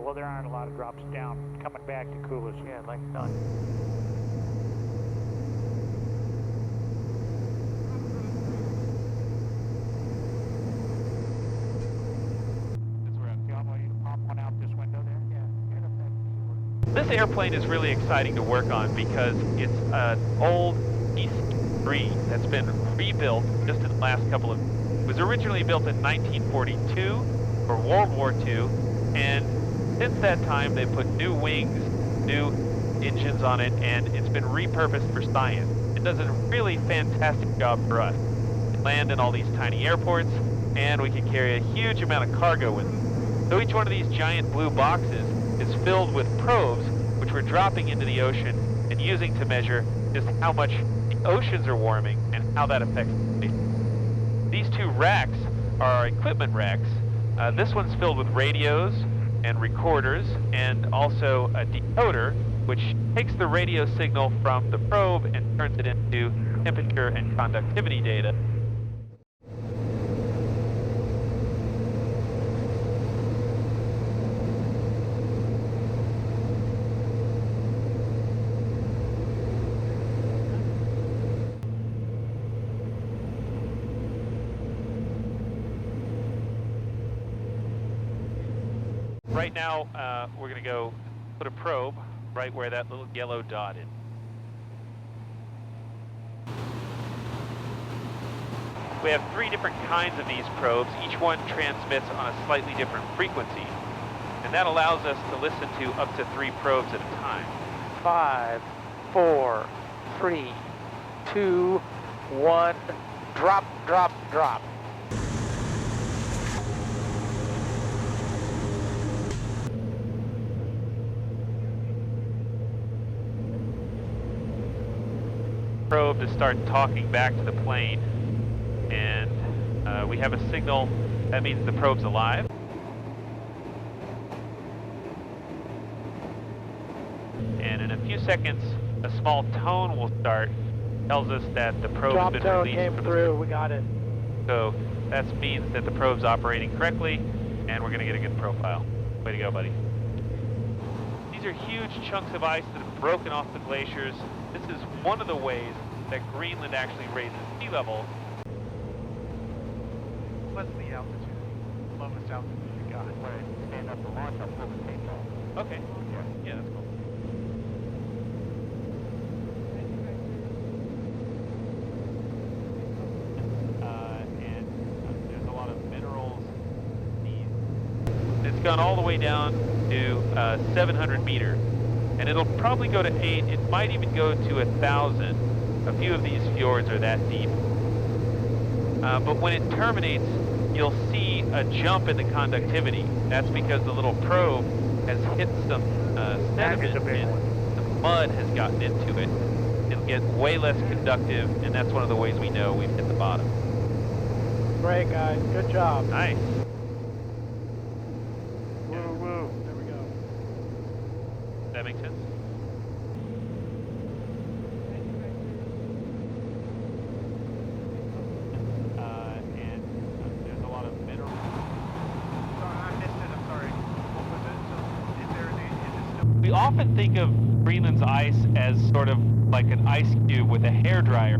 well, there aren't a lot of drops down coming back to cool us. Yeah, like none. This airplane is really exciting to work on because it's an old DC-3 that's been rebuilt just in the last couple of... It was originally built in 1942 for World War II, and since that time they put new wings, new engines on it, and it's been repurposed for science. It does a really fantastic job for us. We land in all these tiny airports, and we can carry a huge amount of cargo with it. So each one of these giant blue boxes is filled with probes which we're dropping into the ocean and using to measure just how much the oceans are warming and how that affects the sea. These two racks are our equipment racks. This one's filled with radios and recorders and also a decoder which takes the radio signal from the probe and turns it into temperature and conductivity data. Right now, we're going to go put a probe right where that little yellow dot is. We have 3 different kinds of these probes. Each one transmits on a slightly different frequency. And that allows us to listen to up to 3 probes at a time. 5, 4, 3, 2, 1, drop, drop, drop. Probe to start talking back to the plane, and we have a signal that means the probe's alive. And in a few seconds, a small tone will start, tells us that the probe has been released. Drop tone came through, we got it. So that means that the probe's operating correctly, and we're going to get a good profile. Way to go, buddy. These are huge chunks of ice that have broken off the glaciers. This is one of the ways that Greenland actually raises sea level. What's the altitude? Lowest altitude you got? Where I stand up to launch, I'll pull the tape off. Okay. Yeah, that's cool. And there's a lot of minerals. It's gone all the way down to 700 meters. And it'll probably go to 8, it might even go to 1,000. A few of these fjords are that deep. But when it terminates, you'll see a jump in the conductivity. That's because the little probe has hit some sediment and the mud has gotten into it. It'll get way less conductive, and that's one of the ways we know we've hit the bottom. Great, guys. Good job. Nice. Woo, woo. There we go. Does that make sense? And there's a lot of minerals. Sorry, I missed it. I'm sorry. What was it? So, is it still... We often think of Greenland's ice as sort of like an ice cube with a hairdryer.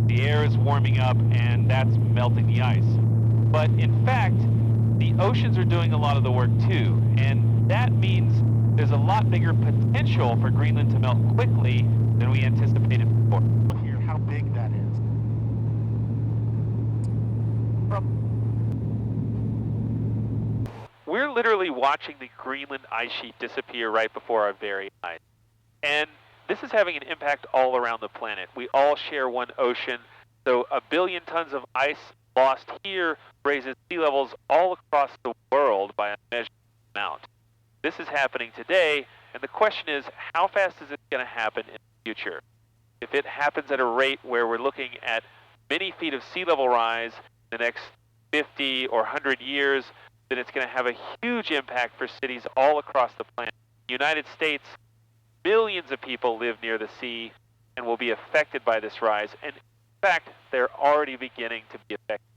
The air is warming up and that's melting the ice. But in fact, the oceans are doing a lot of the work too, and that means there's a lot bigger potential for Greenland to melt quickly than we anticipated before. Here, how big that is. We're literally watching the Greenland ice sheet disappear right before our very eyes. And this is having an impact all around the planet. We all share one ocean, so 1 billion tons of ice lost here raises sea levels all across the world by a measured amount. This is happening today, and the question is, how fast is it going to happen in the future? If it happens at a rate where we're looking at many feet of sea level rise in the next 50 or 100 years, then it's going to have a huge impact for cities all across the planet. In the United States, billions of people live near the sea and will be affected by this rise. And in fact, they're already beginning to be affected.